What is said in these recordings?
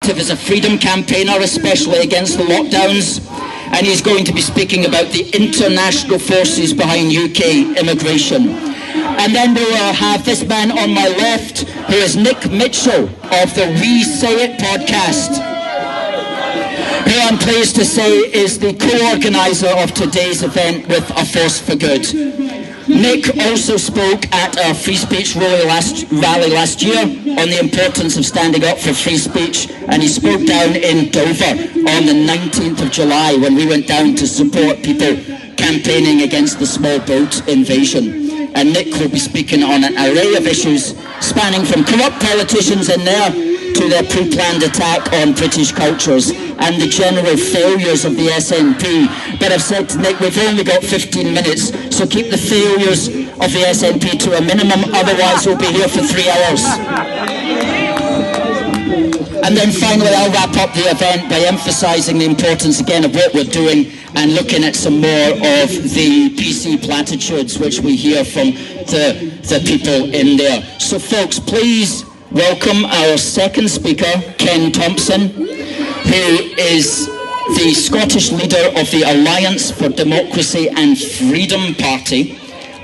active as a freedom campaigner, especially against the lockdowns. And he's going to be speaking about the international forces behind UK immigration. And then we will have this man on my left, who is Nick Mitchell of the We Say It podcast, who I'm pleased to say is the co-organiser of today's event with A Force for Good. Nick also spoke at our free speech rally last year on the importance of standing up for free speech, and he spoke down in Dover on the 19th of July when we went down to support people campaigning against the small boat invasion. And Nick will be speaking on an array of issues spanning from corrupt politicians in there to their pre-planned attack on British cultures and the general failures of the SNP. But I've said to Nick, we've only got 15 minutes, so keep the failures of the SNP to a minimum, otherwise we'll be here for 3 hours. And then finally I'll wrap up the event by emphasising the importance again of what we're doing and looking at some more of the PC platitudes which we hear from the people in there. So folks, please welcome our second speaker, Ken Thompson, who is the Scottish leader of the Alliance for Democracy and Freedom Party.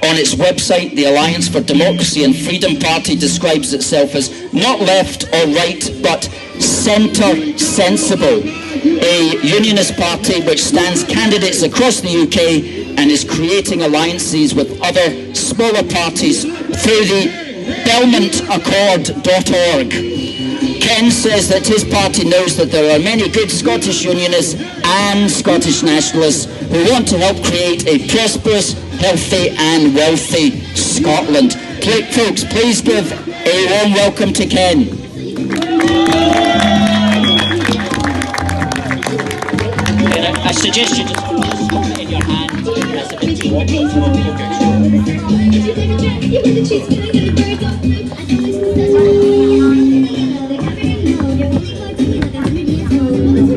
On its website, the Alliance for Democracy and Freedom Party describes itself as not left or right, but centre sensible, a unionist party which stands candidates across the UK and is creating alliances with other smaller parties through the belmontaccord.org. Ken says that his party knows that there are many good Scottish unionists and Scottish nationalists who want to help create a prosperous, healthy and wealthy Scotland. Folks, please give a warm welcome to Ken. I suggest you just hold it in your hand as a bit to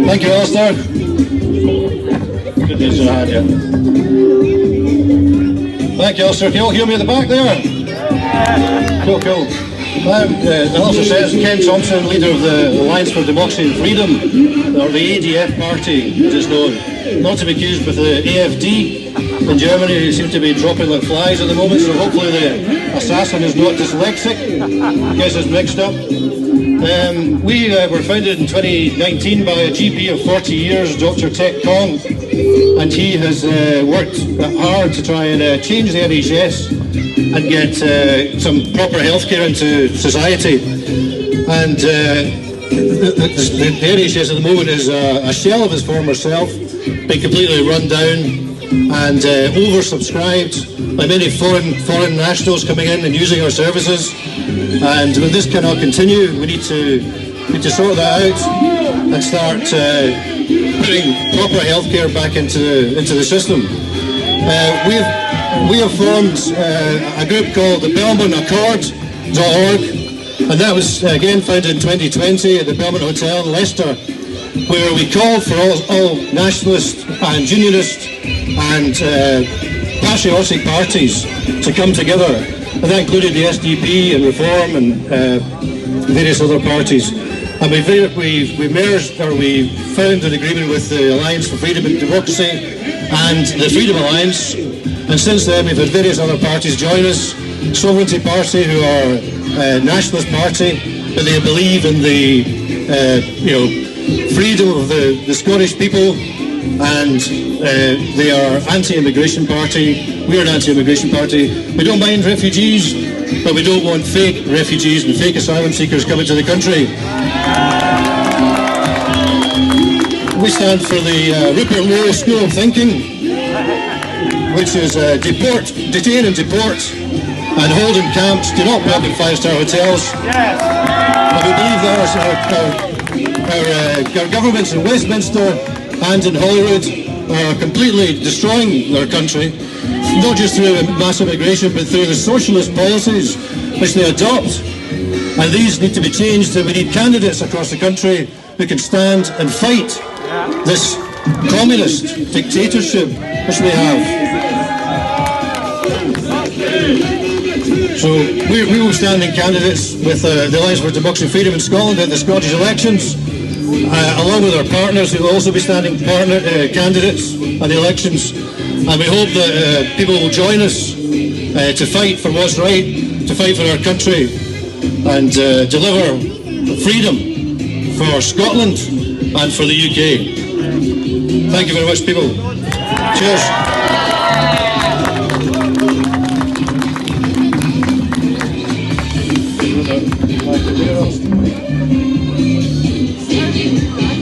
Thank you, Alistair. Good news to have you. Thank you, Alistair. Can you all hear me at the back there? Cool, cool. Alistair says, Ken Thompson, leader of the Alliance for Democracy and Freedom, or the ADF party, it is known. Not to be accused with the AFD in Germany, who seem to be dropping like flies at the moment, so hopefully the assassin is not dyslexic, gets us mixed up. We were founded in 2019 by a GP of 40 years, Dr. Tek Kong, and he has worked hard to try and change the NHS and get some proper healthcare into society. And the NHS at the moment is a shell of its former self, been completely run down and oversubscribed by many foreign nationals coming in and using our services. And when this cannot continue, we need to sort that out and start putting proper healthcare back into the system. We have formed a group called the belmontaccord.org, and that was again founded in 2020 at the Belmont Hotel in Leicester, where we called for all nationalist and unionist and patriotic parties to come together, and that included the SDP and Reform and various other parties. And we found an agreement with the Alliance for Freedom and Democracy and the Freedom Alliance, and since then we've had various other parties join us. Sovereignty Party, who are a nationalist party, but they believe in the freedom of the Scottish people, and they are anti-immigration party. We are an anti-immigration party. We don't mind refugees, but we don't want fake refugees and fake asylum seekers coming to the country. We stand for the Rupert Lowe School of Thinking, which is detain and deport, and hold in camps, do not put up in five-star hotels. And we believe that our governments in Westminster and in Holyrood are completely destroying our country, not just through mass immigration, but through the socialist policies which they adopt. And these need to be changed, and we need candidates across the country who can stand and fight this communist dictatorship which we have. So we will stand in candidates with the Alliance for Democracy and Freedom in Scotland at the Scottish elections, along with our partners who will also be standing candidates at the elections. And we hope that people will join us to fight for what's right, to fight for our country, and deliver freedom for Scotland and for the UK. Thank you very much, people. Cheers. Thank you.